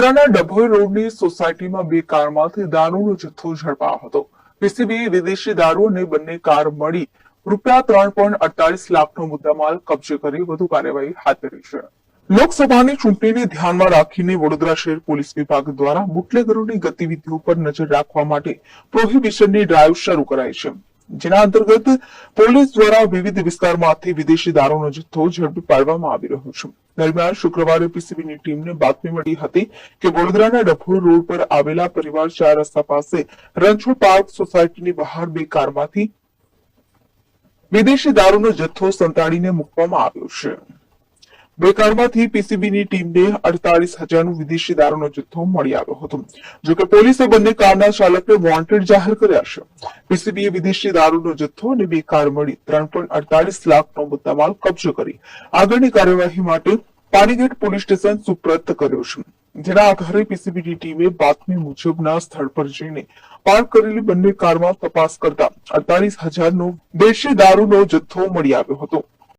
વડોદરાના ડભોઈ રોડની સોસાયટીમાં બે કારમાંથી દારૂનો જથ્થો ઝડપાયો હતો. પીસીબીએ વિદેશી દારૂ અને બંને કાર મળી ₹3.48 લાખનો મુદ્દામાલ કબજે કરી વધુ કાર્યવાહી હાથ ધરી છે. લોકસભાની ચૂંટણીને ધ્યાનમાં રાખીને વડોદરા શહેર પોલીસ વિભાગ દ્વારા બુટલેગરોની ગતિવિધિઓ પર નજર રાખવા માટે પ્રોહિબિશનની ડ્રાઈવ શરૂ કરાઈ છે, જેના અંતર્ગત પોલીસ દ્વારા વિવિધ વિસ્તારમાંથી વિદેશી દારૂનો જથ્થો ઝડપી પાડવામાં આવી રહ્યો છે. દરમિયાન શુક્રવારે પીસીબીની ટીમને બાતમી મળી હતી કે વડોદરાના ડભોઈ રોડ પર આવેલા પરિવાર 4 રસ્તા પાસે રણછોડ પાર્ક સોસાયટીની બહાર બે કારમાંથી વિદેશી દારૂનો જથ્થો સંતાડીને મૂકવામાં આવ્યો છે. બે કારમાંથી પીસીબીની ટીમને 48,000નો વિદેશી દારૂનો જથ્થો મળી આવ્યો હતો. જોકે પોલીસે બંને કારના ચાલકને વોન્ટેડ જાહેર કર્યા છે. પીસીબીએ વિદેશી દારૂનો જથ્થો અને બે કાર મળી ₹3.48 લાખનો મુદ્દામાલ કબજે કરી આગળની કાર્યવાહી માટે પાણીગેટ પોલીસ સ્ટેશન સુપ્રત કર્યો છે. જેના આધારે પીસીબીની ટીમે બાતમી મુજબના સ્થળ પર જઈને પાર્ક કરેલી બંને કારમાં તપાસ કરતા 48,000નો દેશી દારૂનો જથ્થો મળી આવ્યો હતો.